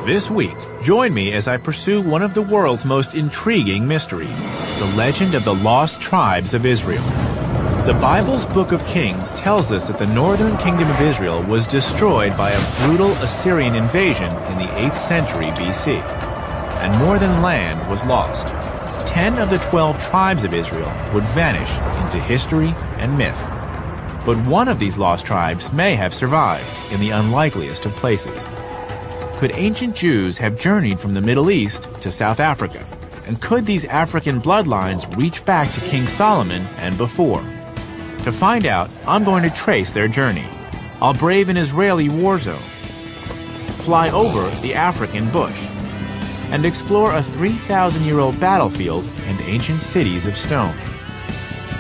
This week, join me as I pursue one of the world's most intriguing mysteries, the legend of the lost tribes of Israel. The Bible's Book of Kings tells us that the northern kingdom of Israel was destroyed by a brutal Assyrian invasion in the 8th century BC, and more than land was lost. 10 of the 12 tribes of Israel would vanish into history and myth. But one of these lost tribes may have survived in the unlikeliest of places. Could ancient Jews have journeyed from the Middle East to South Africa? And could these African bloodlines reach back to King Solomon and before? To find out, I'm going to trace their journey. I'll brave an Israeli war zone, fly over the African bush, and explore a 3,000-year-old battlefield and ancient cities of stone.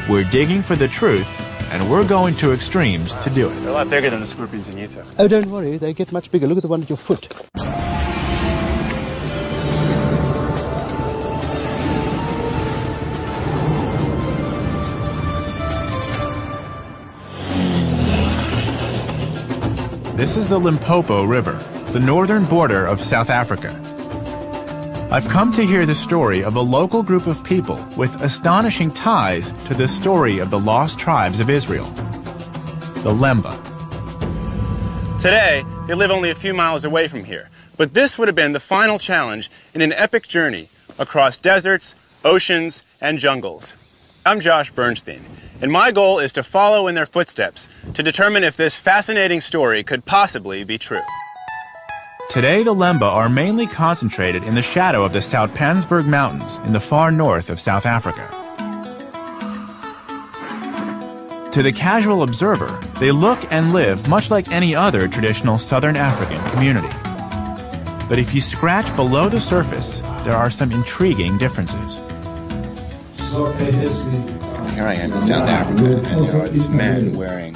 We're digging for the truth, and we're going to extremes to do it. They're a lot bigger than the scorpions in Utah. Oh, don't worry, they get much bigger. Look at the one at your foot. This is the Limpopo River, the northern border of South Africa. I've come to hear the story of a local group of people with astonishing ties to the story of the lost tribes of Israel, the Lemba. Today, they live only a few miles away from here, but this would have been the final challenge in an epic journey across deserts, oceans, and jungles. I'm Josh Bernstein, and my goal is to follow in their footsteps to determine if this fascinating story could possibly be true. Today, the Lemba are mainly concentrated in the shadow of the Soutpansberg Mountains in the far north of South Africa. To the casual observer, they look and live much like any other traditional Southern African community. But if you scratch below the surface, there are some intriguing differences. Here I am in South Africa, and there are these men wearing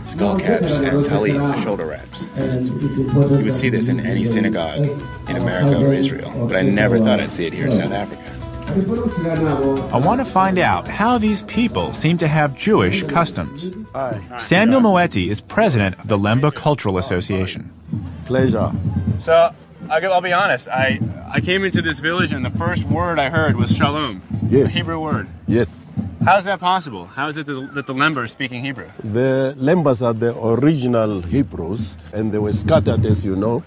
skull caps and talit, the shoulder wraps. And you would see this in any synagogue in America or Israel, but I never thought I'd see it here in South Africa. I want to find out how these people seem to have Jewish customs. Samuel Moeti is president of the Lemba Cultural Association. Pleasure. So, I'll be honest, I came into this village and the first word I heard was shalom, Yes. a Hebrew word. Yes. How's that possible? How is it that the Lemba are speaking Hebrew? The Lembas are the original Hebrews, and they were scattered, as you know,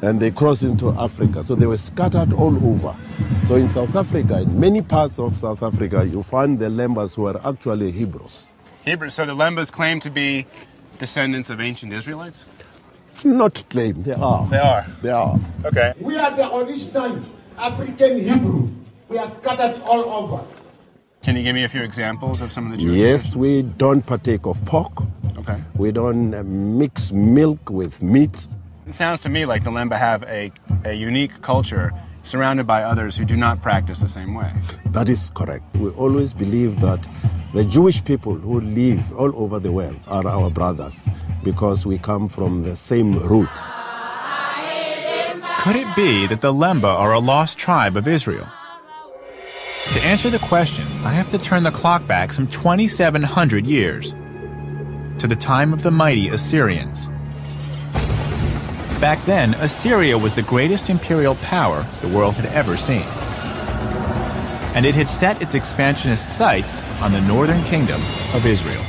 and they crossed into Africa. So they were scattered all over. So in South Africa, in many parts of South Africa, you find the Lembas who are actually Hebrews. Hebrew. So the Lembas claim to be descendants of ancient Israelites? Not claim, they are. They are? They are. Okay. We are the original African Hebrew. We are scattered all over. Can you give me a few examples of some of the Jewish Yes, traditions? we don't partake of pork. Okay. We don't mix milk with meat. It sounds to me like the Lemba have a unique culture surrounded by others who do not practice the same way. That is correct. We always believe that the Jewish people who live all over the world are our brothers because we come from the same root. Could it be that the Lemba are a lost tribe of Israel? To answer the question, I have to turn the clock back some 2,700 years to the time of the mighty Assyrians. Back then, Assyria was the greatest imperial power the world had ever seen. And it had set its expansionist sights on the northern kingdom of Israel.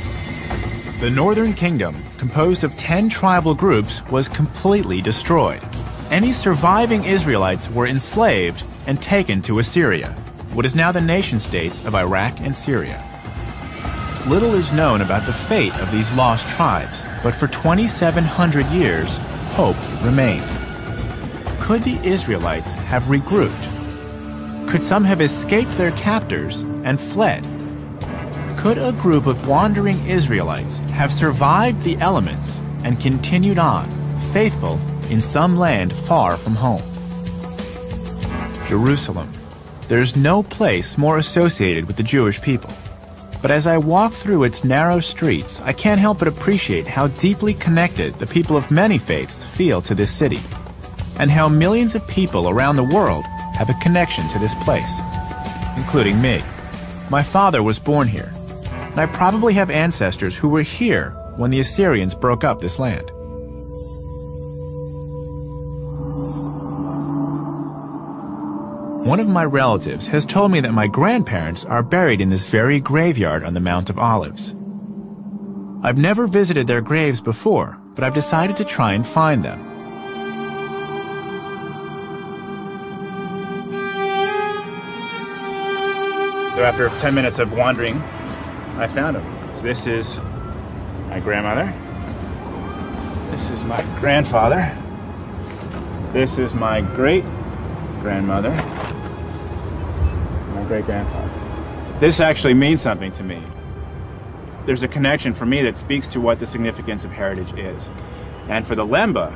The northern kingdom, composed of 10 tribal groups, was completely destroyed. Any surviving Israelites were enslaved and taken to Assyria, what is now the nation-states of Iraq and Syria. Little is known about the fate of these lost tribes, but for 2,700 years, hope remained. Could the Israelites have regrouped? Could some have escaped their captors and fled? Could a group of wandering Israelites have survived the elements and continued on, faithful in some land far from home? Jerusalem. There's no place more associated with the Jewish people. But as I walk through its narrow streets, I can't help but appreciate how deeply connected the people of many faiths feel to this city, and how millions of people around the world have a connection to this place, including me. My father was born here, and I probably have ancestors who were here when the Assyrians broke up this land. One of my relatives has told me that my grandparents are buried in this very graveyard on the Mount of Olives. I've never visited their graves before, but I've decided to try and find them. So after 10 minutes of wandering, I found them. So this is my grandmother. This is my grandfather. This is my great-grandmother. My great-grandfather. This actually means something to me. There's a connection for me that speaks to what the significance of heritage is. And for the Lemba,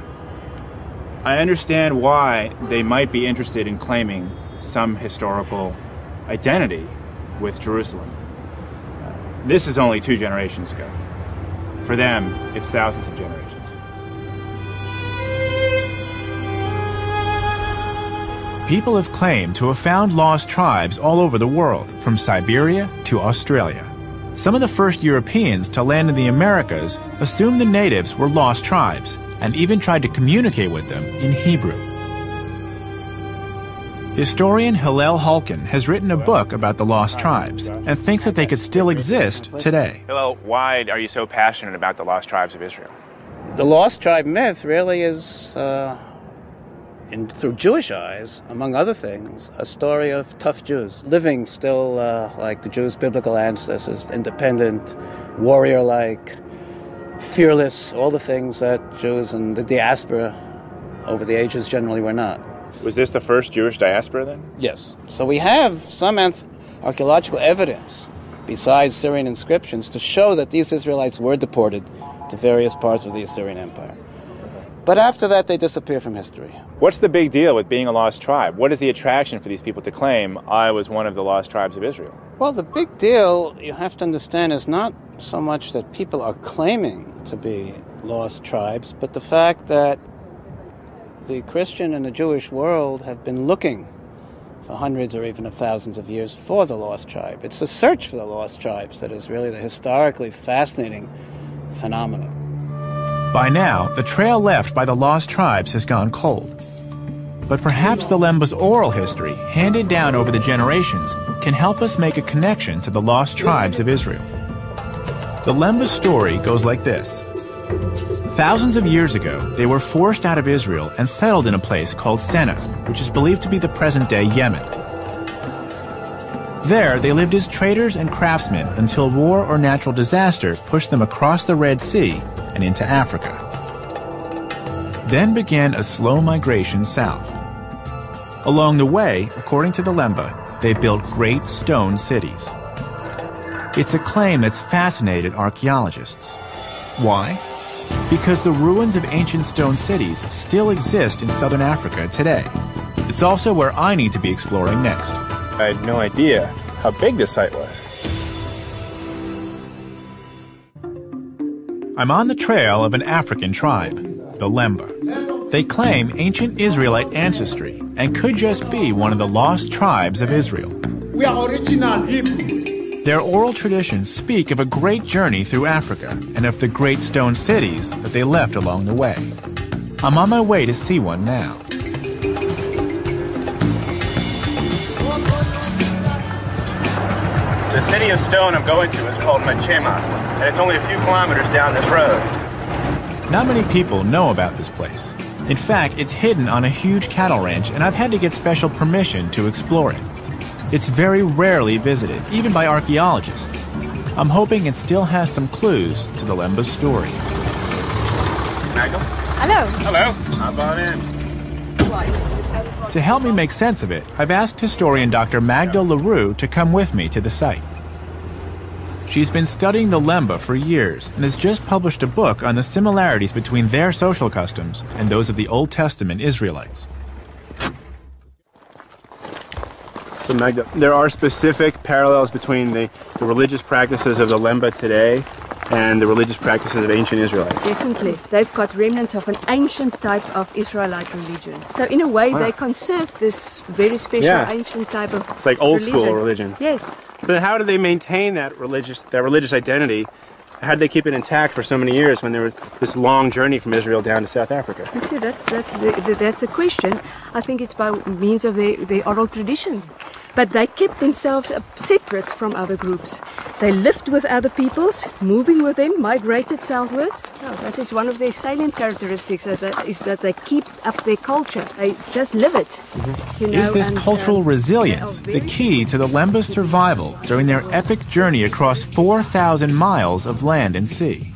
I understand why they might be interested in claiming some historical identity with Jerusalem. This is only 2 generations ago. For them, it's thousands of generations. People have claimed to have found lost tribes all over the world, from Siberia to Australia. Some of the first Europeans to land in the Americas assumed the natives were lost tribes and even tried to communicate with them in Hebrew. Historian Hillel Hulkin has written a book about the lost tribes and thinks that they could still exist today. Hillel, why are you so passionate about the lost tribes of Israel? The lost tribe myth really is, through Jewish eyes, among other things, a story of tough Jews, living still like the Jews' biblical ancestors, independent, warrior-like, fearless, all the things that Jews in the diaspora over the ages generally were not. Was this the first Jewish diaspora then? Yes. So we have some archaeological evidence, besides Syrian inscriptions, to show that these Israelites were deported to various parts of the Assyrian Empire. But after that, they disappear from history. What's the big deal with being a lost tribe? What is the attraction for these people to claim, I was one of the lost tribes of Israel? Well, the big deal, you have to understand, is not so much that people are claiming to be lost tribes, but the fact that the Christian and the Jewish world have been looking for hundreds or even thousands of years for the lost tribe. It's the search for the lost tribes that is really the historically fascinating phenomenon. By now, the trail left by the lost tribes has gone cold. But perhaps the Lemba's oral history, handed down over the generations, can help us make a connection to the lost tribes of Israel. The Lemba's story goes like this. Thousands of years ago, they were forced out of Israel and settled in a place called Senna, which is believed to be the present-day Yemen. There, they lived as traders and craftsmen until war or natural disaster pushed them across the Red Sea and into Africa. Then began a slow migration south. Along the way, according to the Lemba, they built great stone cities. It's a claim that's fascinated archaeologists. Why? Because the ruins of ancient stone cities still exist in southern Africa today. It's also where I need to be exploring next. I had no idea how big this site was. I'm on the trail of an African tribe, the Lemba. They claim ancient Israelite ancestry and could just be one of the lost tribes of Israel. We are original Hebrew. Their oral traditions speak of a great journey through Africa and of the great stone cities that they left along the way. I'm on my way to see one now. The city of stone I'm going to is called Machema, and it's only a few kilometers down this road. Not many people know about this place. In fact, it's hidden on a huge cattle ranch, and I've had to get special permission to explore it. It's very rarely visited, even by archaeologists. I'm hoping it still has some clues to the Lemba's story. Magdal? Hello. Hello. Hop on in. To help me make sense of it, I've asked historian Dr. Magdal LaRue to come with me to the site. She's been studying the Lemba for years and has just published a book on the similarities between their social customs and those of the Old Testament Israelites. So Magda, there are specific parallels between the religious practices of the Lemba today and the religious practices of ancient Israelites. Definitely. They've got remnants of an ancient type of Israelite religion. So in a way, they conserve this very special ancient type of It's like old school religion. Yes. Then how do they maintain that religious identity How'd they keep it intact for so many years when there was this long journey from Israel down to South Africa? You see, that's a question. I think it's by means of their oral traditions. But they kept themselves separate from other groups. They lived with other peoples, moving with them, migrated southwards. Oh, that is one of their salient characteristics, is that they keep up their culture. They just live it. You know, Is this cultural resilience the key to the Lemba's survival during their epic journey across 4,000 miles of land and sea?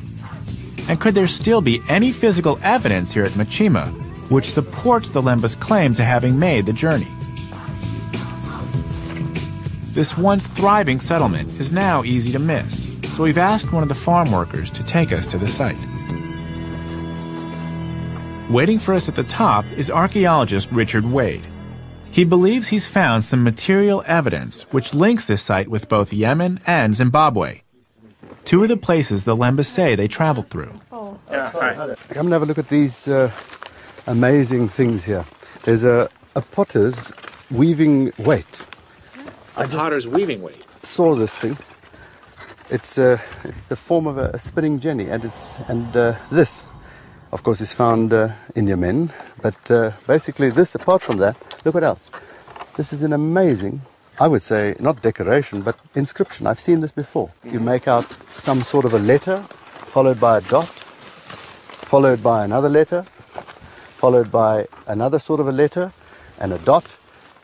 And could there still be any physical evidence here at Machima which supports the Lemba's claim to having made the journey? This once thriving settlement is now easy to miss, so we've asked one of the farm workers to take us to the site. Waiting for us at the top is archaeologist Richard Wade. He believes he's found some material evidence which links this site with both Yemen and Zimbabwe, two of the places the Lembas say they traveled through. Come and have a look at these amazing things here. There's a potter's weaving weight. A potter's weaving weight. Saw this thing. It's the form of a spinning jenny, and this, of course, is found in Yemen. But basically, this, apart from that, look what else. This is an amazing, I would say, not decoration, but inscription. I've seen this before. You make out some sort of a letter, followed by a dot, followed by another letter, followed by another sort of a letter, and a dot,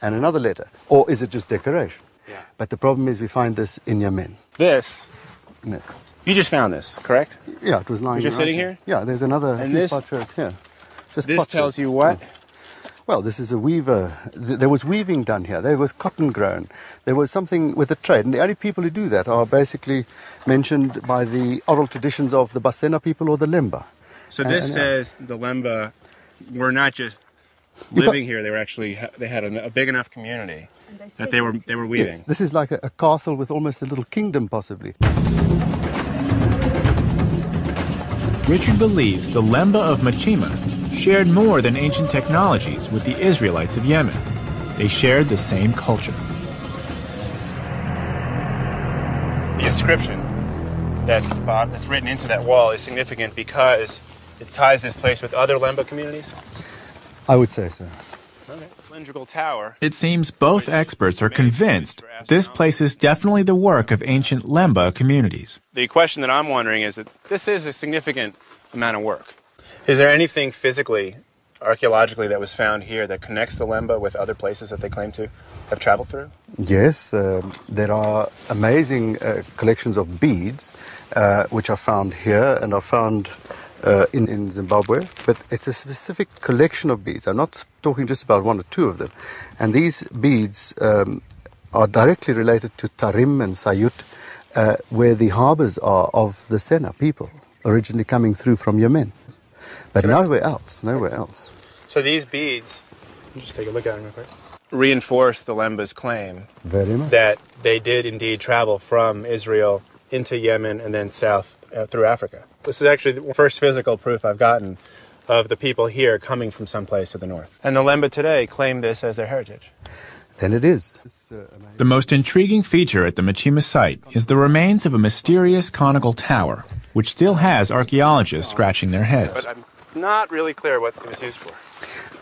and another letter. Or is it just decoration? Yeah. But the problem is we find this in Yemen. This, Yes. you just found this, correct? Yeah, it was lying. It's just right sitting here? Yeah, there's another And few this- potsherds here. Just This tells potsherds. you what? Well, this is a weaver. There was weaving done here. There was cotton grown. There was something with the trade. And the only people who do that are basically mentioned by the oral traditions of the Basena people or the Lemba. So this says the Lemba were not just living here; they were actually they had a big enough community that they were weaving. Yes, this is like a castle with almost a little kingdom, possibly. Richard believes the Lemba of Machima shared more than ancient technologies with the Israelites of Yemen. They shared the same culture. The inscription that's written into that wall is significant because it ties this place with other Lemba communities. I would say so. Okay. Cylindrical tower. It seems both experts are convinced this place is definitely the work of ancient Lemba communities. The question that I'm wondering is that this is a significant amount of work. Is there anything physically, archaeologically, that was found here that connects the Lemba with other places that they claim to have traveled through? Yes, there are amazing collections of beads which are found here and are found in Zimbabwe, but it's a specific collection of beads. I'm not talking just about one or two of them. And these beads are directly related to Tarim and Sayut, where the harbors are of the Sena people, originally coming through from Yemen. But nowhere else. So these beads, just take a look at them real quick, reinforce the Lemba's claim Very much. that they did indeed travel from Israel into Yemen and then south through Africa. This is actually the first physical proof I've gotten of the people here coming from someplace to the north. And the Lemba today claim this as their heritage. Then it is. The most intriguing feature at the Machima site is the remains of a mysterious conical tower, which still has archaeologists scratching their heads. But I'm not really clear what it was used for.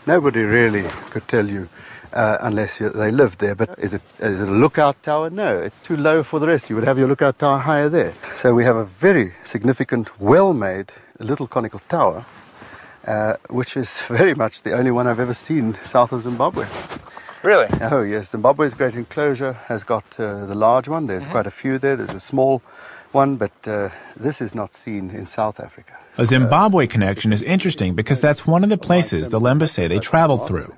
Nobody really could tell you unless they lived there. But is it a lookout tower? No, it's too low for the rest. You would have your lookout tower higher there. So we have a very significant, well-made little conical tower, which is very much the only one I've ever seen south of Zimbabwe. Really? Oh, yes. Zimbabwe's Great Enclosure has got the large one. There's quite a few there. There's a small one, but this is not seen in South Africa. A Zimbabwe connection is interesting because that's one of the places the Lemba say they traveled through.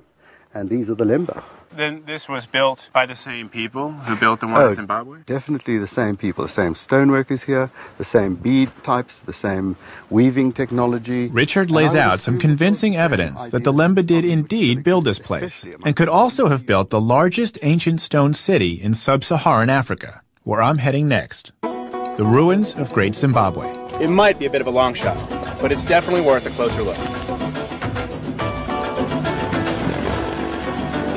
And these are the Lemba. Then this was built by the same people who built the one in Zimbabwe? Definitely the same people. The same stonework is here, the same bead types, the same weaving technology. Richard lays out some convincing evidence that the Lemba did indeed build this place, and could also have built the largest ancient stone city in sub-Saharan Africa, where I'm heading next. The ruins of Great Zimbabwe. It might be a bit of a long shot, but it's definitely worth a closer look.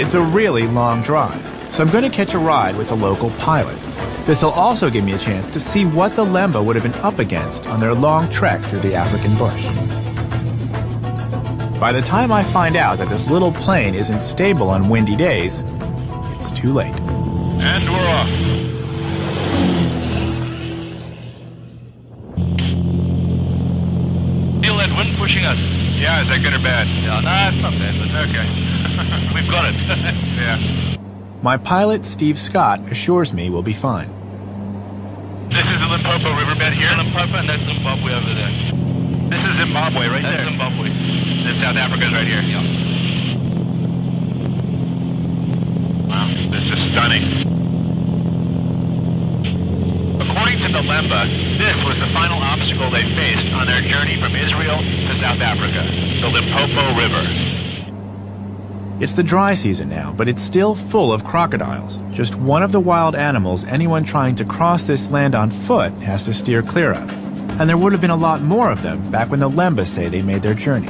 It's a really long drive, so I'm going to catch a ride with a local pilot. This'll also give me a chance to see what the Lemba would have been up against on their long trek through the African bush. By the time I find out that this little plane isn't stable on windy days, it's too late. And we're off. Feel that wind pushing us? Yeah, is that good or bad? Yeah, nah, it's not bad, but Okay. we've got it. Yeah. My pilot, Steve Scott, assures me we'll be fine. This is the Limpopo riverbed here? Limpopo, and that's Zimbabwe over there. This is Zimbabwe right That's there. Zimbabwe. And South Africa's right here. Yeah. Wow, this is stunning. According to the Lemba, this was the final obstacle they faced on their journey from Israel to South Africa, the Limpopo River. It's the dry season now, but it's still full of crocodiles, just one of the wild animals anyone trying to cross this land on foot has to steer clear of. And there would have been a lot more of them back when the Lemba say they made their journey.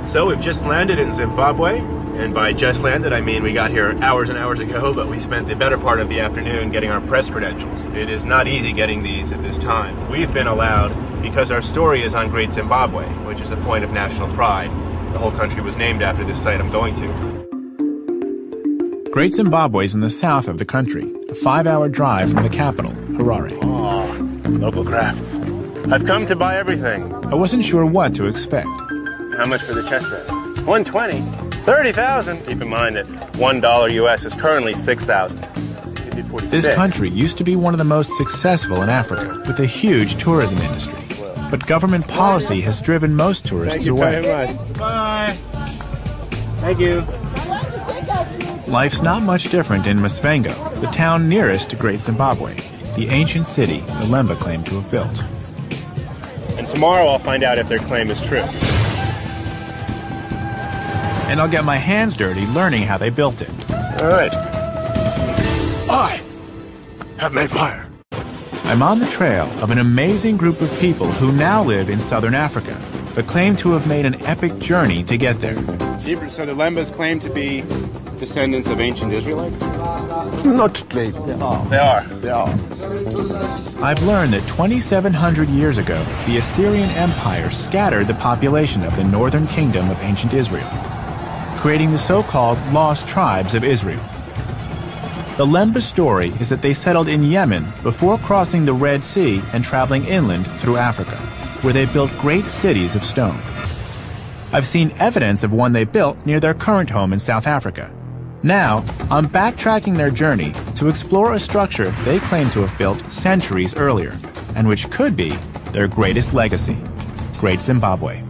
So we've just landed in Zimbabwe, and by just landed I mean we got here hours and hours ago, but we spent the better part of the afternoon getting our press credentials. It is not easy getting these at this time. We've been allowed because our story is on Great Zimbabwe, which is a point of national pride. The whole country was named after this site I'm going to. Great Zimbabwe is in the south of the country, a 5-hour drive from the capital, Harare. Oh, local craft. I've come to buy everything. I wasn't sure what to expect. How much for the chess set? $120. 30,000. Keep in mind that $1 US is currently 6,000. This country used to be one of the most successful in Africa, with a huge tourism industry. But government policy has driven most tourists away. Very much. Bye. Thank you. Life's not much different in Masvengo, the town nearest to Great Zimbabwe, the ancient city the Lemba claim to have built. And tomorrow I'll find out if their claim is true. And I'll get my hands dirty learning how they built it. All right. I have made fire. I'm on the trail of an amazing group of people who now live in southern Africa, but claim to have made an epic journey to get there. So the Lembas claim to be descendants of ancient Israelites? Not claim. They are. I've learned that 2,700 years ago, the Assyrian Empire scattered the population of the northern kingdom of ancient Israel, creating the so-called lost tribes of Israel. The Lemba story is that they settled in Yemen before crossing the Red Sea and traveling inland through Africa, where they built great cities of stone. I've seen evidence of one they built near their current home in South Africa. Now, I'm backtracking their journey to explore a structure they claim to have built centuries earlier, and which could be their greatest legacy, Great Zimbabwe.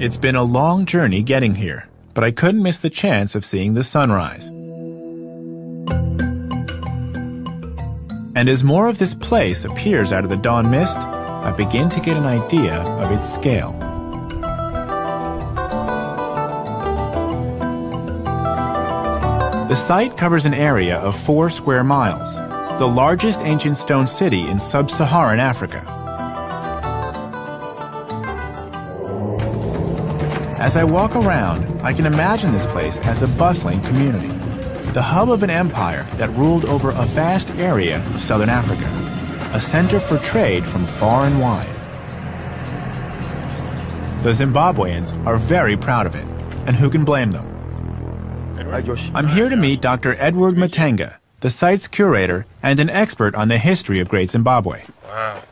It's been a long journey getting here, but I couldn't miss the chance of seeing the sunrise. And as more of this place appears out of the dawn mist, I begin to get an idea of its scale. The site covers an area of 4 square miles, the largest ancient stone city in sub-Saharan Africa. As I walk around, I can imagine this place as a bustling community, the hub of an empire that ruled over a vast area of southern Africa, a center for trade from far and wide. The Zimbabweans are very proud of it, and who can blame them? I'm here to meet Dr. Edward Matenga, the site's curator and an expert on the history of Great Zimbabwe. Wow.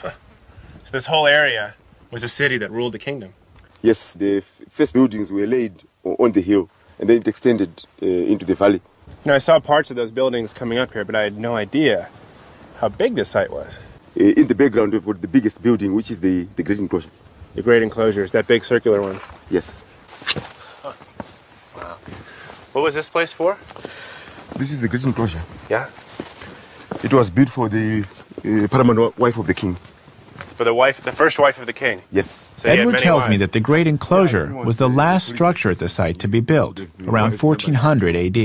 So this whole area was a city that ruled the kingdom. Yes, the first buildings were laid on the hill, and then it extended into the valley. You know, I saw parts of those buildings coming up here, but I had no idea how big this site was. In the background, we've got the biggest building, which is the Great Enclosure. The Great Enclosure is that big circular one. Yes. Wow. What was this place for? This is the Great Enclosure. Yeah? It was built for the paramount wife of the king. For the first wife of the king? Yes. So Edward tells me that the Great Enclosure was the last structure at the site to be built, around 1400 AD.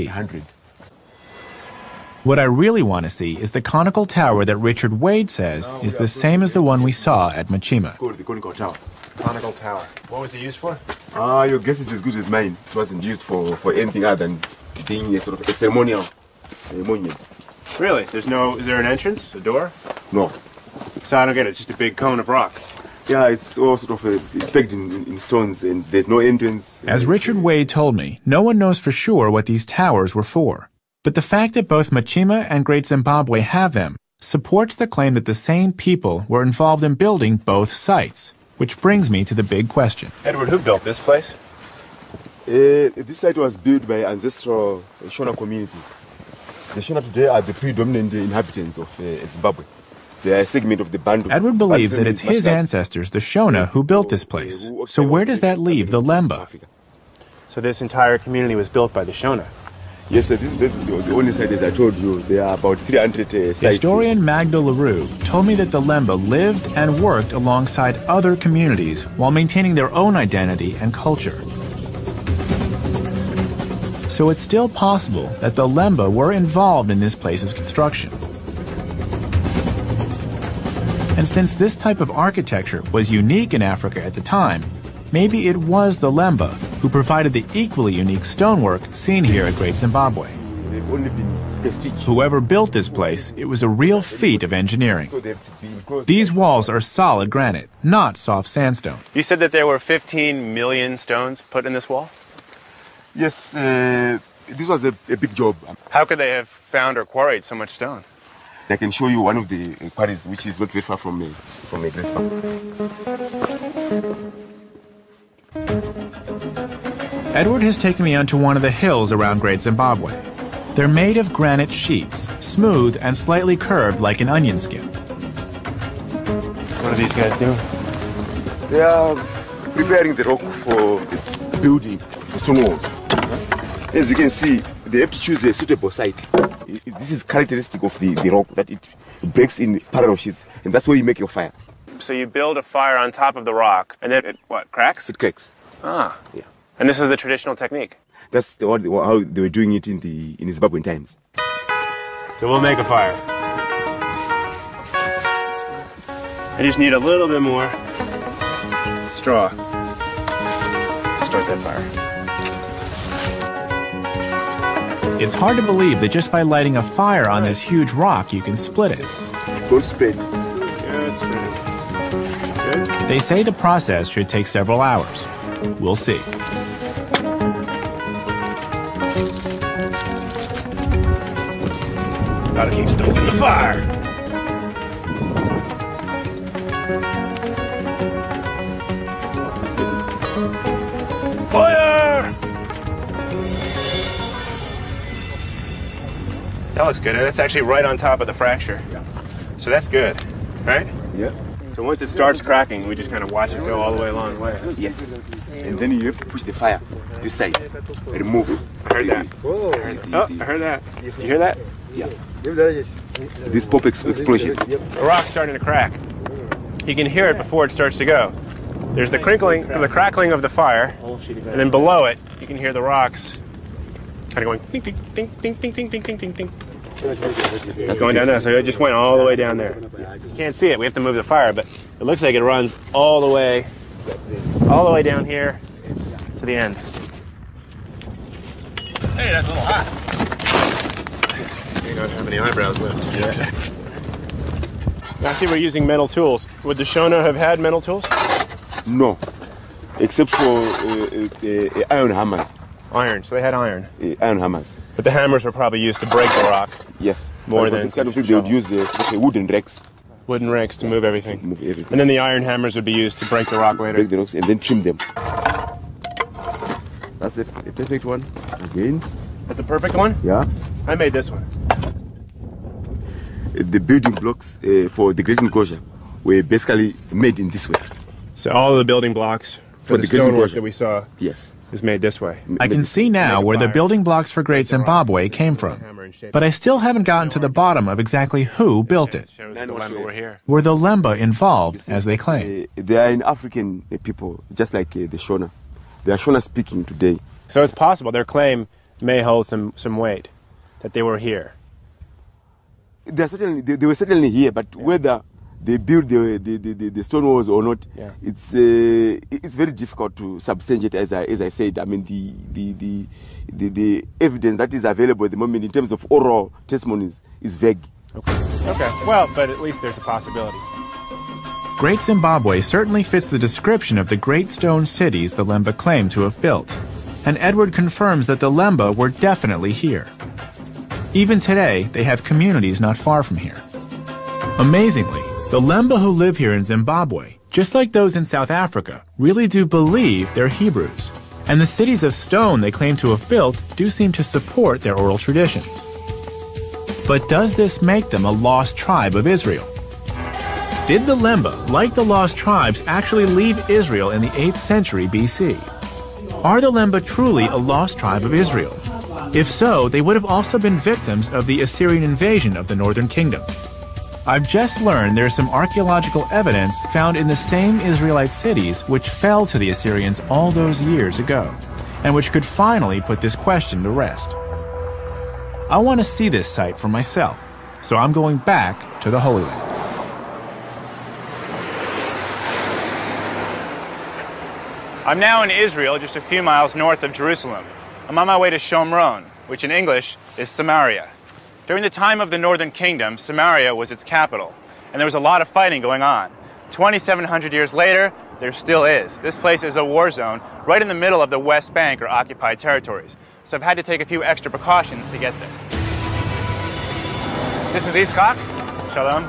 What I really want to see is the conical tower that Richard Wade says is the same as the one we saw at Machima. It's called the conical tower. Conical tower. What was it used for? Your guess is as good as mine. It wasn't used for anything other than being a sort of a ceremonial monument. Really? Is there an entrance? A door? No. So I don't get it. It's just a big cone of rock. Yeah, it's all sort of it's pegged in stones, and there's no entrance. As Richard Wade told me, no one knows for sure what these towers were for. But the fact that both Machima and Great Zimbabwe have them supports the claim that the same people were involved in building both sites. Which brings me to the big question. Edward, who built this place? This site was built by ancestral Shona communities. The Shona today are the predominant inhabitants of Zimbabwe. They are a segment of the Bantu. Edward believes that it's his ancestors, the Shona, who built this place. So where does that leave the Lemba? So this entire community was built by the Shona? Yes, sir. This is the only site, as I told you. There are about 300 sites. Historian Magda LaRue told me that the Lemba lived and worked alongside other communities while maintaining their own identity and culture. So it's still possible that the Lemba were involved in this place's construction. And since this type of architecture was unique in Africa at the time, maybe it was the Lemba who provided the equally unique stonework seen here at Great Zimbabwe. They've only been prestige. Whoever built this place, it was a real feat of engineering. These walls are solid granite, not soft sandstone. You said that there were 15 million stones put in this wall? Yes, this was a big job. How could they have found or quarried so much stone? I can show you one of the quarries, which is not very far from Great Zimbabwe. Edward has taken me onto one of the hills around Great Zimbabwe. They're made of granite sheets, smooth and slightly curved like an onion skin. What are these guys doing? They are preparing the rock for building the stone walls. As you can see, they have to choose a suitable site. This is characteristic of the rock, that it breaks in parallel sheets, and that's where you make your fire. So you build a fire on top of the rock, and then it, what, cracks? It cracks. Ah. Yeah. And this is the traditional technique? That's how they were doing it in Zimbabwean times. So we'll make a fire. I just need a little bit more straw. Start that fire. It's hard to believe that just by lighting a fire on this huge rock, you can split it. Don't split. Good spinning. Good. They say the process should take several hours. We'll see. Gotta keep stoking the fire. Fire! That looks good. That's actually right on top of the fracture. Yeah. So that's good, right? Yeah. So once it starts cracking, we just kind of watch it go all the way along the way. Yes. And then you have to push the fire this side. Remove. I heard that. I heard that. You hear that? Yeah. This pop explosion. The rock's starting to crack. You can hear it before it starts to go. There's the crinkling, or the crackling of the fire, and then below it, you can hear the rocks kind of going ding, ding, ding, ding, ding, ding, ding, ding, ding, ding. It's going down there, so it just went all the way down there. You can't see it, we have to move the fire, but it looks like it runs all the way down here to the end. Hey, that's a little hot. You don't have any eyebrows left. Yeah. I see we're using metal tools. Would the Shona have had metal tools? No, except for iron hammers. Iron, so they had iron. Iron hammers. But the hammers were probably used to break the rock. Yes. More than this kind of thing, they would use wooden rakes. Wooden rakes to move everything. Move everything. And then the iron hammers would be used to break the rock later. Break the rocks and then trim them. That's it. A perfect one. Again. That's a perfect one? Yeah. I made this one. The building blocks for the great enclosure were basically made in this way. So all of the building blocks for the stonework that we saw yes. is made this way. I can see now where the building blocks for Great Zimbabwe came from. But I still haven't gotten to the bottom of exactly who built it. Were the Lemba involved, as they claim? They are an African people, just like the Shona. They are Shona speaking today. So it's possible their claim may hold some weight, that they were here. they were certainly here, but whether they built the stone walls or not, it's very difficult to substantiate. As I said, I mean the evidence that is available at the moment in terms of oral testimonies is vague. Okay. Well, but at least there's a possibility. Great Zimbabwe certainly fits the description of the great stone cities the Lemba claim to have built, and Edward confirms that the Lemba were definitely here. Even today, they have communities not far from here. Amazingly, the Lemba who live here in Zimbabwe, just like those in South Africa, really do believe they're Hebrews, and the cities of stone they claim to have built do seem to support their oral traditions. But does this make them a lost tribe of Israel? Did the Lemba, like the lost tribes, actually leave Israel in the 8th century BC? Are the Lemba truly a lost tribe of Israel? If so, they would have also been victims of the Assyrian invasion of the northern kingdom. I've just learned there's some archaeological evidence found in the same Israelite cities which fell to the Assyrians all those years ago, and which could finally put this question to rest. I want to see this site for myself, so I'm going back to the Holy Land. I'm now in Israel, just a few miles north of Jerusalem. I'm on my way to Shomron, which in English is Samaria. During the time of the Northern Kingdom, Samaria was its capital, and there was a lot of fighting going on. 2,700 years later, there still is. This place is a war zone right in the middle of the West Bank, or occupied territories. So I've had to take a few extra precautions to get there. This is Yitzchak. Shalom.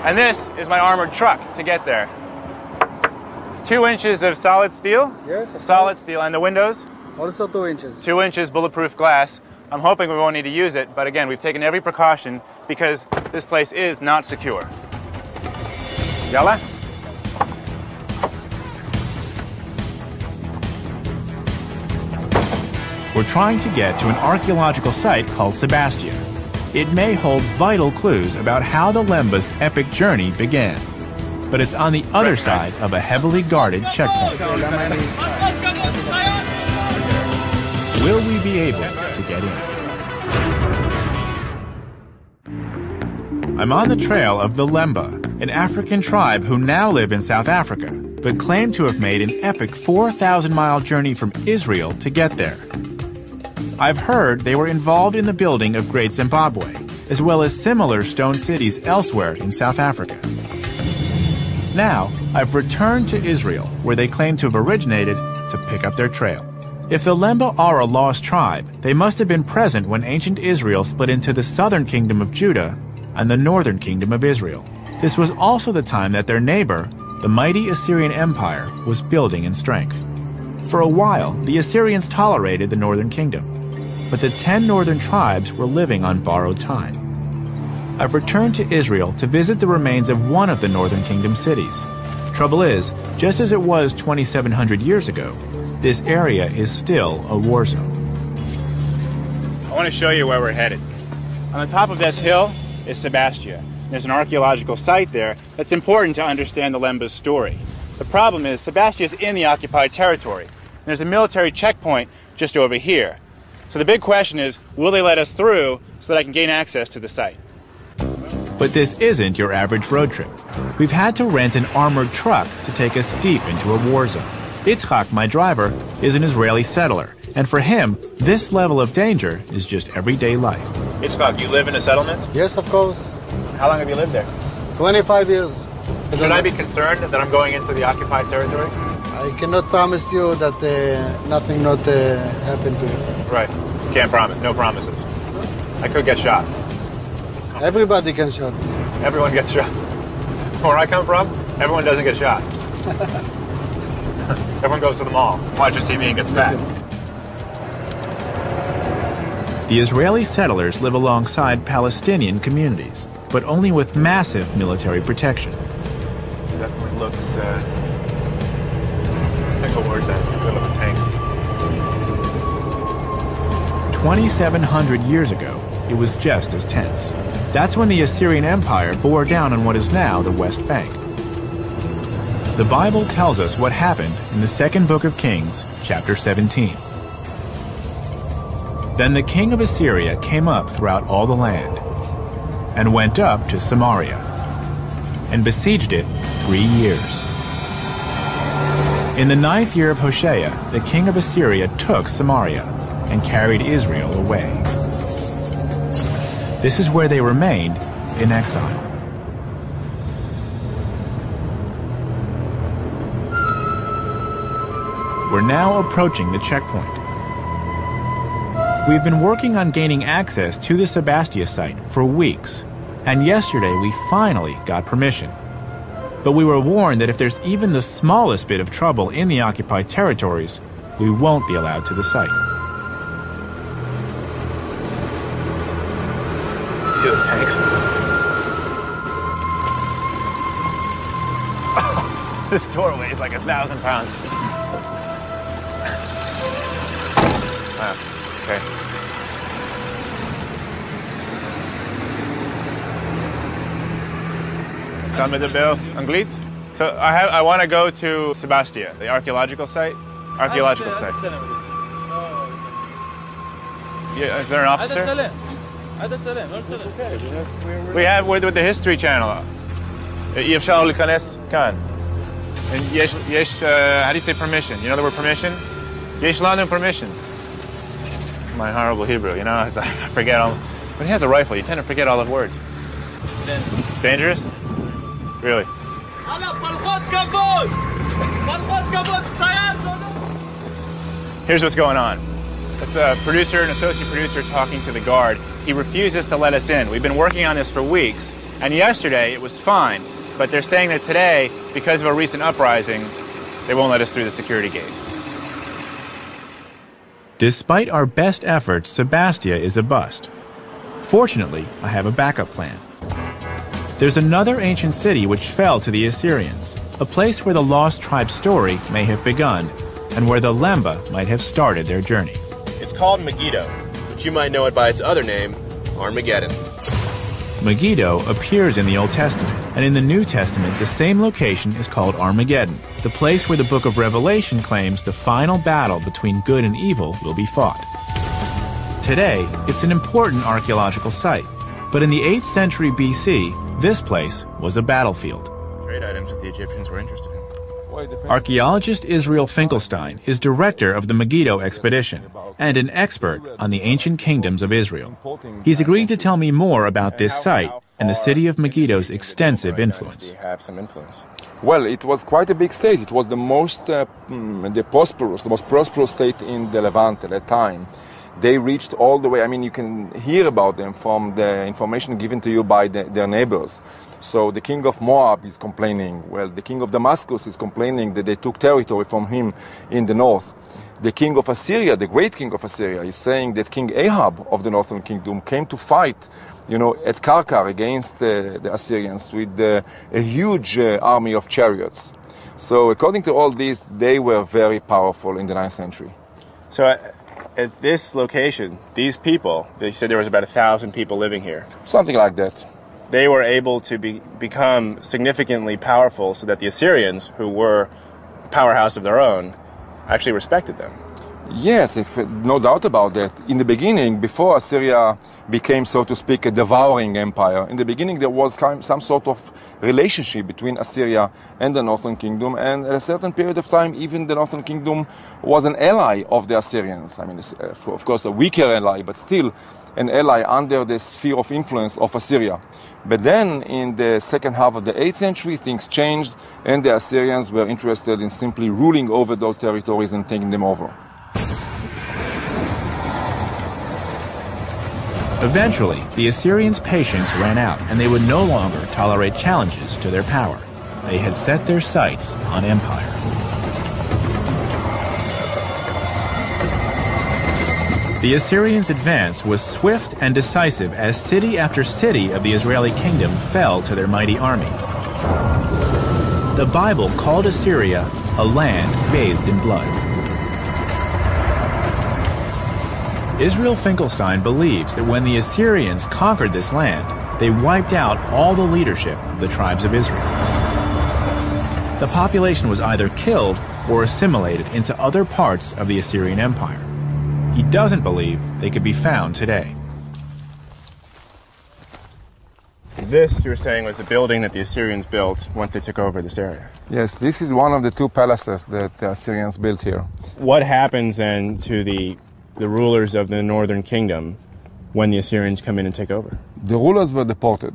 And this is my armored truck to get there. It's 2 inches of solid steel. Yes. Solid steel. And the windows? Also 2 inches. 2 inches bulletproof glass. I'm hoping we won't need to use it, but again, we've taken every precaution because this place is not secure. Yalla? We're trying to get to an archaeological site called Sebastia. It may hold vital clues about how the Lemba's epic journey began. But it's on the other side of a heavily guarded checkpoint. Will we be able to get in? I'm on the trail of the Lemba, an African tribe who now live in South Africa, but claim to have made an epic 4,000-mile journey from Israel to get there. I've heard they were involved in the building of Great Zimbabwe, as well as similar stone cities elsewhere in South Africa. Now, I've returned to Israel, where they claim to have originated, to pick up their trail. If the Lemba are a lost tribe, they must have been present when ancient Israel split into the southern kingdom of Judah and the northern kingdom of Israel. This was also the time that their neighbor, the mighty Assyrian Empire, was building in strength. For a while, the Assyrians tolerated the northern kingdom, but the 10 northern tribes were living on borrowed time. I've returned to Israel to visit the remains of one of the northern kingdom cities. Trouble is, just as it was 2,700 years ago, this area is still a war zone. I want to show you where we're headed. On the top of this hill is Sebastia. There's an archaeological site there that's important to understand the Lemba's story. The problem is Sebastia is in the occupied territory. And there's a military checkpoint just over here. So the big question is, will they let us through so that I can gain access to the site? But this isn't your average road trip. We've had to rent an armored truck to take us deep into a war zone. Yitzchak, my driver, is an Israeli settler, and for him, this level of danger is just everyday life. Yitzchak, you live in a settlement? Yes, of course. How long have you lived there? 25 years. Should I be concerned that I'm going into the occupied territory? I cannot promise you that nothing not happened to you. Right. Can't promise. No promises. I could get shot. Everybody can shot. Everyone gets shot. Where I come from, everyone doesn't get shot. Everyone goes to the mall, watches TV, and gets fat. The Israeli settlers live alongside Palestinian communities, but only with massive military protection. It definitely looks like a war zone. Good looking tanks. 2,700 years ago, it was just as tense. That's when the Assyrian Empire bore down on what is now the West Bank. The Bible tells us what happened in the second book of Kings, chapter 17. Then the king of Assyria came up throughout all the land. and went up to Samaria, and besieged it 3 years. In the 9th year of Hoshea, the king of Assyria took Samaria and carried Israel away. This is where they remained in exile. We're now approaching the checkpoint. We've been working on gaining access to the Sebastia site for weeks, and yesterday we finally got permission. But we were warned that if there's even the smallest bit of trouble in the occupied territories, we won't be allowed to the site. See those tanks? Oh, this doorway is like 1,000 pounds. Wow, okay. Dame de Bel Anglit? So I want to go to Sebastia, the archaeological site. Archaeological site. Yeah, is there an officer? We have with the History Channel. يفشل الكنس كان. And yesh, how do you say permission? You know the word permission? Yesh lanu permission. It's my horrible Hebrew, you know. I forget all. When he has a rifle, you tend to forget all the words. It's dangerous. Really? Here's what's going on. It's a producer, an associate producer talking to the guard. He refuses to let us in. We've been working on this for weeks, and yesterday it was fine, but they're saying that today, because of a recent uprising, they won't let us through the security gate. Despite our best efforts, Sebastia is a bust. Fortunately, I have a backup plan. There's another ancient city which fell to the Assyrians, a place where the lost tribe story may have begun, and where the Lemba might have started their journey. It's called Megiddo, but you might know it by its other name, Armageddon. Megiddo appears in the Old Testament, and in the New Testament, the same location is called Armageddon, the place where the book of Revelation claims the final battle between good and evil will be fought. Today, it's an important archaeological site, but in the 8th century BC, this place was a battlefield. Trade items that the Egyptians were interested in. Archaeologist Israel Finkelstein is director of the Megiddo expedition and an expert on the ancient kingdoms of Israel. He's agreed to tell me more about this site and the city of Megiddo's extensive influence. Well, it was quite a big state. It was the most prosperous state in the Levant at that time. They reached all the way, I mean, you can hear about them from the information given to you by their neighbors. So the king of Moab is complaining. Well, the king of Damascus is complaining that they took territory from him in the north. The king of Assyria, the great king of Assyria, is saying that King Ahab of the northern kingdom came to fight, at Karkar against the Assyrians with a huge army of chariots. So according to all this, they were very powerful in the 9th century. So at this location, these people, they said there was about 1,000 people living here. Something like that. They were able to become significantly powerful so that the Assyrians, who were a powerhouse of their own, actually respected them. Yes, no doubt about that. In the beginning, before Assyria became, so to speak, a devouring empire, in the beginning there was some sort of relationship between Assyria and the Northern Kingdom, and at a certain period of time, even the Northern Kingdom was an ally of the Assyrians. I mean, of course, a weaker ally, but still an ally under the sphere of influence of Assyria. But then, in the second half of the 8th century, things changed, and the Assyrians were interested in simply ruling over those territories and taking them over. Eventually, the Assyrians' patience ran out, and they would no longer tolerate challenges to their power. They had set their sights on empire. The Assyrians' advance was swift and decisive as city after city of the Israeli kingdom fell to their mighty army. The Bible called Assyria a land bathed in blood. Israel Finkelstein believes that when the Assyrians conquered this land, they wiped out all the leadership of the tribes of Israel. The population was either killed or assimilated into other parts of the Assyrian Empire. He doesn't believe they could be found today. this, you were saying, was the building that the Assyrians built once they took over this area. Yes, this is one of the two palaces that the Assyrians built here. What happens then to the rulers of the northern kingdom when the Assyrians come in and take over? The rulers were deported.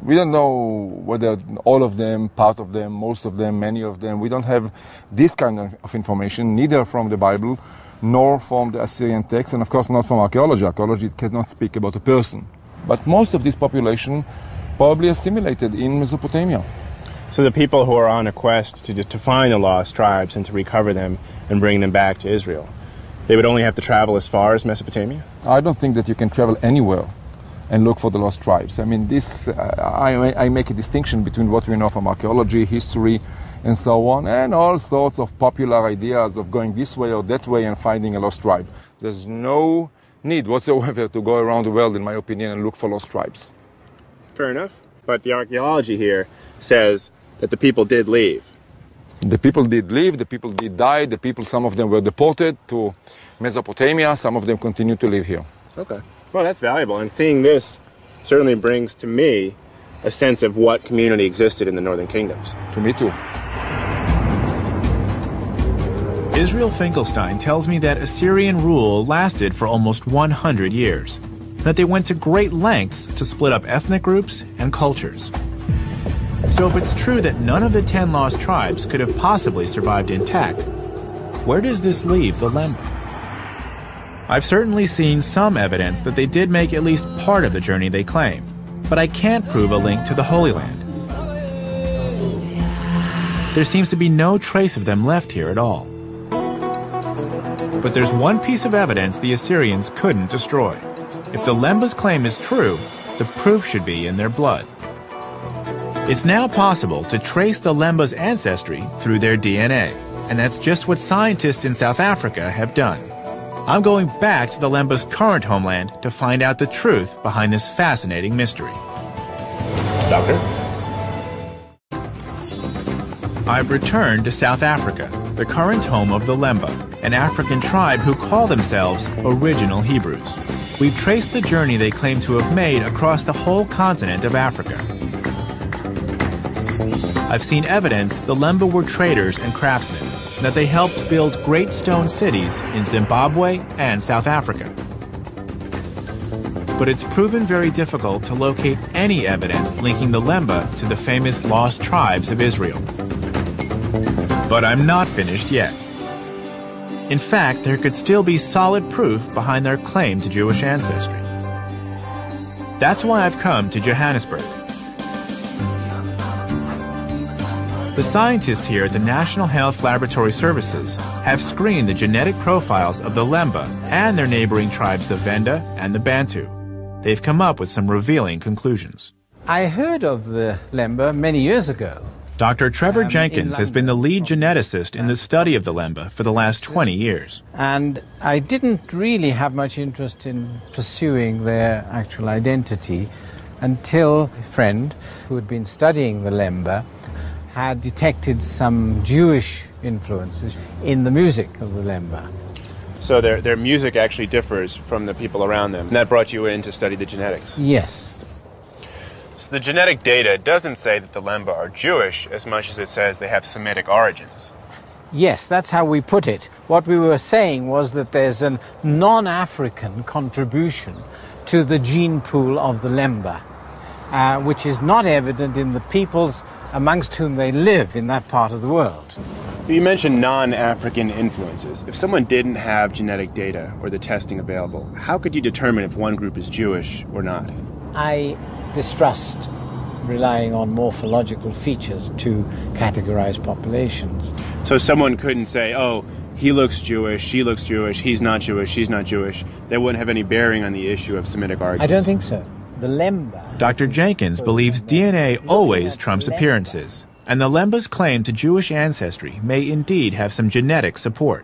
We don't know whether all of them, part of them, most of them, many of them. We don't have this kind of information, neither from the Bible nor from the Assyrian text, and of course not from archaeology. Archaeology cannot speak about a person. But most of this population probably assimilated in Mesopotamia. So the people who are on a quest to find the lost tribes and to recover them and bring them back to Israel, they would only have to travel as far as Mesopotamia? I don't think that you can travel anywhere and look for the lost tribes. I mean, this, I make a distinction between what we know from archaeology, history, and so on, and all sorts of popular ideas of going this way or that way and finding a lost tribe. There's no need whatsoever to go around the world, in my opinion, and look for lost tribes. Fair enough. But the archaeology here says that the people did leave. The people did leave, the people did die, the people, some of them were deported to Mesopotamia, some of them continue to live here. Okay. Well, that's valuable, and seeing this certainly brings to me a sense of what community existed in the northern kingdoms. To me too. Israel Finkelstein tells me that Assyrian rule lasted for almost 100 years, that they went to great lengths to split up ethnic groups and cultures. So if it's true that none of the 10 lost tribes could have possibly survived intact, where does this leave the Lemba? I've certainly seen some evidence that they did make at least part of the journey they claim, but I can't prove a link to the Holy Land. There seems to be no trace of them left here at all. But there's one piece of evidence the Assyrians couldn't destroy. If the Lemba's claim is true, the proof should be in their blood. It's now possible to trace the Lemba's ancestry through their DNA, and that's just what scientists in South Africa have done. I'm going back to the Lemba's current homeland to find out the truth behind this fascinating mystery. Doctor? I've returned to South Africa, the current home of the Lemba, an African tribe who call themselves original Hebrews. We've traced the journey they claim to have made across the whole continent of Africa. I've seen evidence the Lemba were traders and craftsmen, and that they helped build great stone cities in Zimbabwe and South Africa. But it's proven very difficult to locate any evidence linking the Lemba to the famous lost tribes of Israel. But I'm not finished yet. In fact, there could still be solid proof behind their claim to Jewish ancestry. That's why I've come to Johannesburg. The scientists here at the National Health Laboratory Services have screened the genetic profiles of the Lemba and their neighboring tribes, the Venda and the Bantu. They've come up with some revealing conclusions. I heard of the Lemba many years ago. Dr. Trevor Jenkins has been the lead geneticist in the study of the Lemba for the last 20 years. And I didn't really have much interest in pursuing their actual identity until a friend who had been studying the Lemba had detected some Jewish influences in the music of the Lemba. So their music actually differs from the people around them. And that brought you in to study the genetics? Yes. So the genetic data doesn't say that the Lemba are Jewish as much as it says they have Semitic origins. Yes, that's how we put it. What we were saying was that there's a non-African contribution to the gene pool of the Lemba, which is not evident in the peoples amongst whom they live in that part of the world. You mentioned non-African influences. If someone didn't have genetic data or the testing available, how could you determine if one group is Jewish or not? I distrust relying on morphological features to categorize populations. So someone couldn't say, oh, he looks Jewish, she looks Jewish, he's not Jewish, she's not Jewish. They wouldn't have any bearing on the issue of Semitic origins. I don't think so. The Lemba... Dr. Jenkins believes DNA always trumps appearances, and the Lemba's claim to Jewish ancestry may indeed have some genetic support.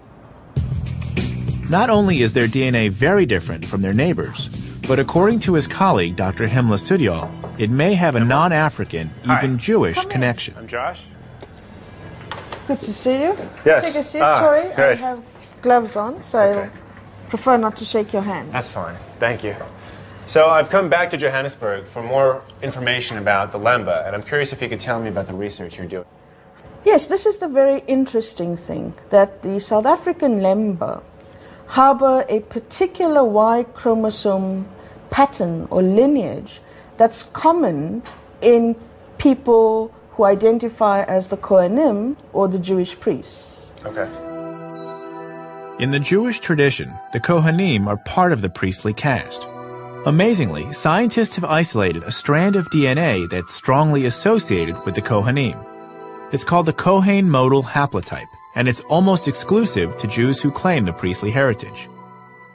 Not only is their DNA very different from their neighbors, but according to his colleague, Dr. Himla Sudyal, it may have a non-African, even Jewish connection. I'm Josh. Good to see you. Yes. Take a seat. Sorry, great. I have gloves on, so I prefer not to shake your hand. That's fine. Thank you. So I've come back to Johannesburg for more information about the Lemba, and I'm curious if you could tell me about the research you're doing. Yes, this is the very interesting thing, that the South African Lemba harbor a particular Y chromosome pattern or lineage that's common in people who identify as the Kohanim or the Jewish priests. Okay. In the Jewish tradition, the Kohanim are part of the priestly caste. Amazingly, scientists have isolated a strand of DNA that's strongly associated with the Kohanim. It's called the Kohen modal haplotype, and it's almost exclusive to Jews who claim the priestly heritage.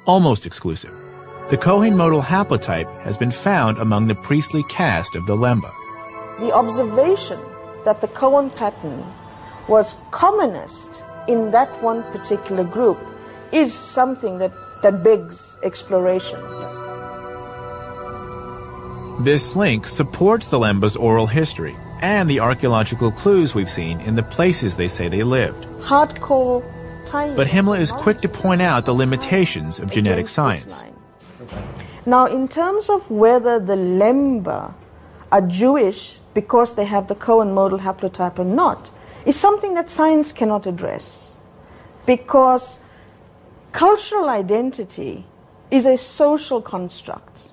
Almost exclusive. The Kohen modal haplotype has been found among the priestly caste of the Lemba. The observation that the Cohen pattern was commonest in that one particular group is something that begs exploration. This link supports the Lemba's oral history and the archaeological clues we've seen in the places they say they lived. Hardcore time. But Himmler is quick to point out the limitations of genetic science. Now, in terms of whether the Lemba are Jewish because they have the Cohen modal haplotype or not, is something that science cannot address. Because cultural identity is a social construct.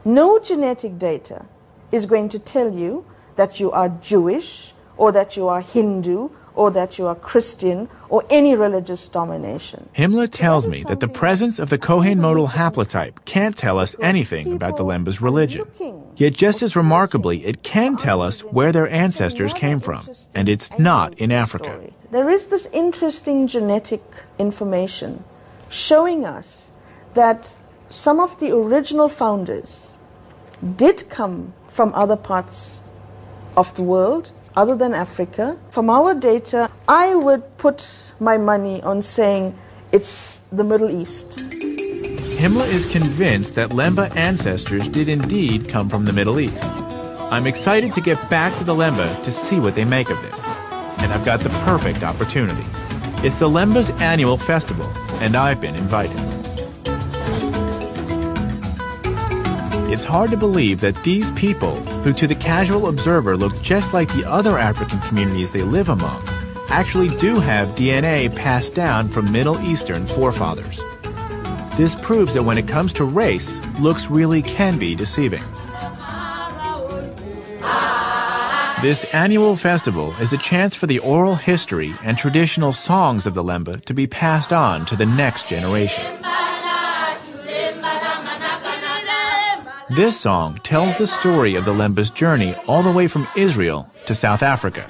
No genetic data is going to tell you that you are Jewish, or that you are Hindu, or that you are Christian, or any religious domination. Himmler tells me that the presence of the Kohen modal haplotype can't tell us anything about the Lemba's religion. Yet just as remarkably, it can tell us where their ancestors came from, and it's not in Africa. There is this interesting genetic information showing us that some of the original founders did come from other parts of the world, other than Africa. From our data, I would put my money on saying it's the Middle East. Himmler is convinced that Lemba ancestors did indeed come from the Middle East. I'm excited to get back to the Lemba to see what they make of this. And I've got the perfect opportunity. It's the Lemba's annual festival, and I've been invited. It's hard to believe that these people, who to the casual observer look just like the other African communities they live among, actually do have DNA passed down from Middle Eastern forefathers. This proves that when it comes to race, looks really can be deceiving. This annual festival is a chance for the oral history and traditional songs of the Lemba to be passed on to the next generation. This song tells the story of the Lemba's journey all the way from Israel to South Africa.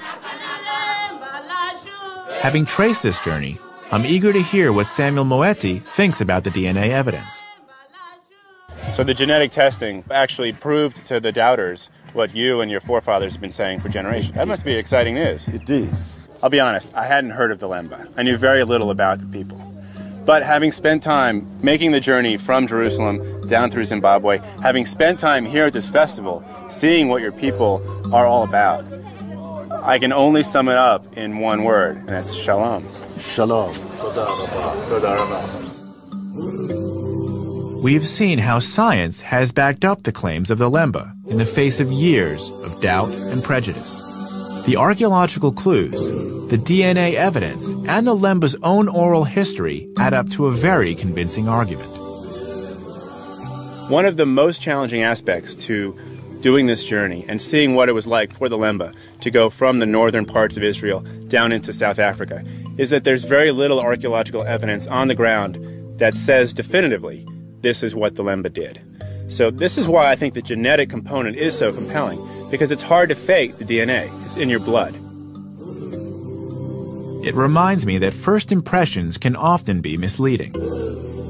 Having traced this journey, I'm eager to hear what Samuel Moeti thinks about the DNA evidence. So the genetic testing actually proved to the doubters what you and your forefathers have been saying for generations. That must be exciting news. It is. I'll be honest, I hadn't heard of the Lemba. I knew very little about the people. But having spent time making the journey from Jerusalem down through Zimbabwe, having spent time here at this festival, seeing what your people are all about, I can only sum it up in one word, and that's shalom. Shalom. We've seen how science has backed up the claims of the Lemba in the face of years of doubt and prejudice. The archaeological clues, the DNA evidence, and the Lemba's own oral history add up to a very convincing argument. One of the most challenging aspects to doing this journey and seeing what it was like for the Lemba to go from the northern parts of Israel down into South Africa is that there's very little archaeological evidence on the ground that says definitively this is what the Lemba did. So this is why I think the genetic component is so compelling, because it's hard to fake the DNA. It's in your blood. It reminds me that first impressions can often be misleading.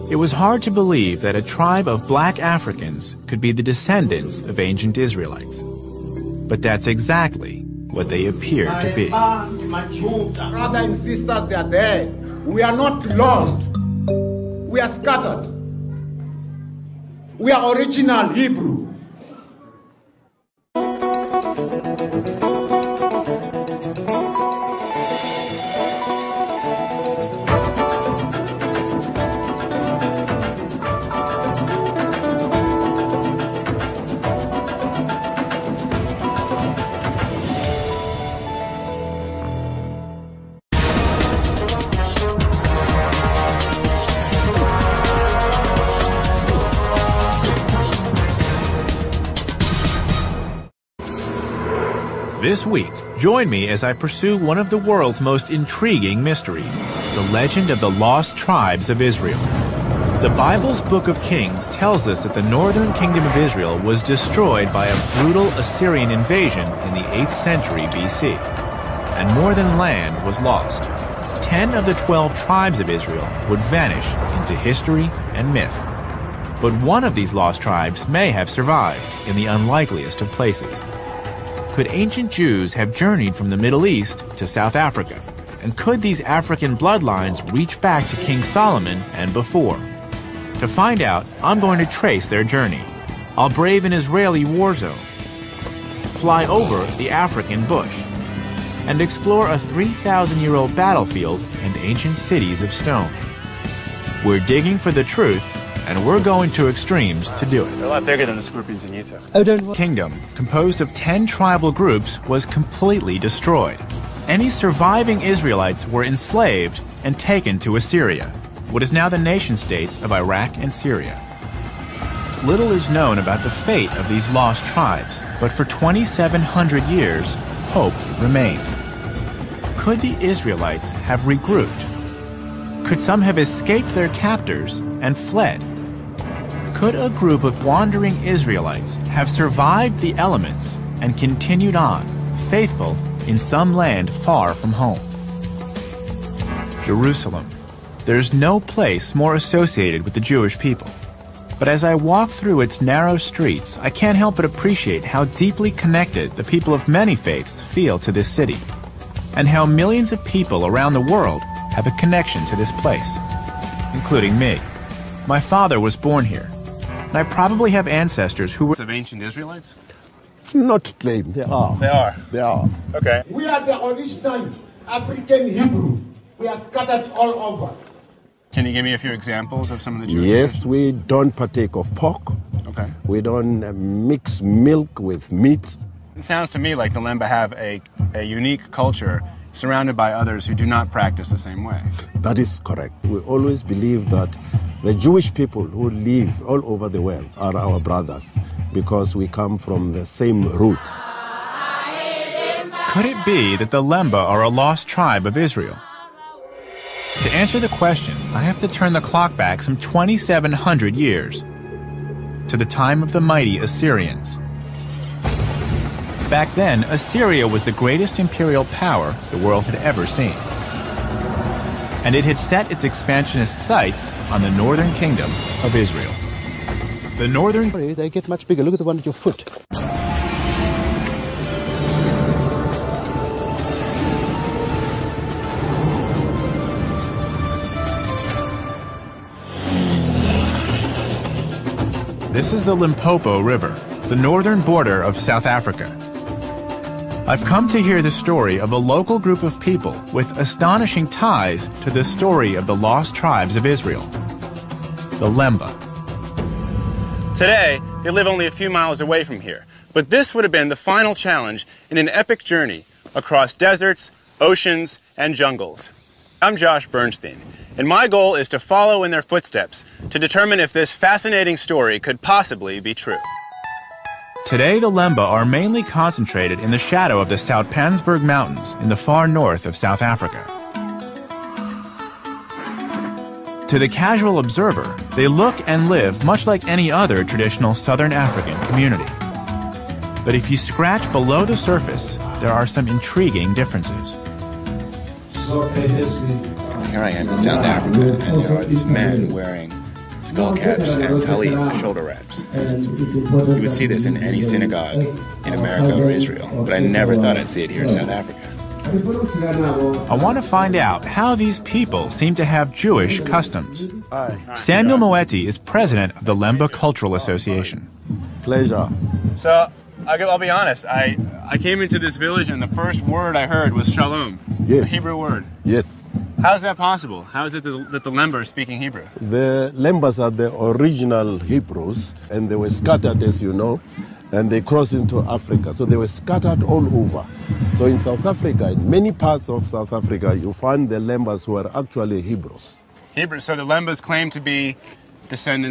It was hard to believe that a tribe of black Africans could be the descendants of ancient Israelites. But that's exactly what they appear to be. Brothers and sisters, they are there. We are not lost. We are scattered. We are original Hebrew. This week, join me as I pursue one of the world's most intriguing mysteries, the legend of the lost tribes of Israel. The Bible's Book of Kings tells us that the northern kingdom of Israel was destroyed by a brutal Assyrian invasion in the 8th century BC. And more than land was lost. 10 of the 12 tribes of Israel would vanish into history and myth. But one of these lost tribes may have survived in the unlikeliest of places. Could ancient Jews have journeyed from the Middle East to South Africa? And could these African bloodlines reach back to King Solomon and before? To find out, I'm going to trace their journey. I'll brave an Israeli war zone, fly over the African bush, and explore a 3,000-year-old battlefield and ancient cities of stone. We're digging for the truth, and we're going to extremes to do it. They're a lot bigger than the scorpions in Utah. The kingdom, composed of 10 tribal groups, was completely destroyed. Any surviving Israelites were enslaved and taken to Assyria, what is now the nation-states of Iraq and Syria. Little is known about the fate of these lost tribes, but for 2,700 years, hope remained. Could the Israelites have regrouped? Could some have escaped their captors and fled? Could a group of wandering Israelites have survived the elements and continued on, faithful in some land far from home? Jerusalem. There's no place more associated with the Jewish people. But as I walk through its narrow streets, I can't help but appreciate how deeply connected the people of many faiths feel to this city, and how millions of people around the world have a connection to this place, including me. My father was born here, and I probably have ancestors who were of ancient Israelites? Not claim, they are. They are? They are. Okay. We are the original African Hebrew. We are scattered all over. Can you give me a few examples of some of the Jewish Yes, we don't partake of pork. Okay. We don't mix milk with meat. It sounds to me like the Lemba have a unique culture surrounded by others who do not practice the same way. That is correct. We always believe that the Jewish people who live all over the world are our brothers because we come from the same root. Could it be that the Lemba are a lost tribe of Israel? To answer the question, I have to turn the clock back some 2,700 years to the time of the mighty Assyrians. Back then, Assyria was the greatest imperial power the world had ever seen. And it had set its expansionist sights on the northern kingdom of Israel. The northern... They get much bigger. Look at the one at your foot. This is the Limpopo River, the northern border of South Africa. I've come to hear the story of a local group of people with astonishing ties to the story of the lost tribes of Israel, the Lemba. Today, they live only a few miles away from here, but this would have been the final challenge in an epic journey across deserts, oceans, and jungles. I'm Josh Bernstein, and my goal is to follow in their footsteps to determine if this fascinating story could possibly be true. Today, the Lemba are mainly concentrated in the shadow of the Soutpansberg Mountains in the far north of South Africa. To the casual observer, they look and live much like any other traditional Southern African community. But if you scratch below the surface, there are some intriguing differences. Here I am in South Africa, and there are these men wearing skull caps and talit, shoulder wraps. You would see this in any synagogue in America or Israel, but I never thought I'd see it here in South Africa. I want to find out how these people seem to have Jewish customs. Samuel Moeti is president of the Lemba Cultural Association. Pleasure. So, I'll be honest, I came into this village and the first word I heard was shalom, yes. A Hebrew word. Yes. How is that possible? How is it that the Lemba are speaking Hebrew? The Lembas are the original Hebrews, and they were scattered, as you know, and they crossed into Africa. So they were scattered all over. So in South Africa, in many parts of South Africa, you find the Lembas who are actually Hebrews. Hebrew. So the Lembas claim to be descendants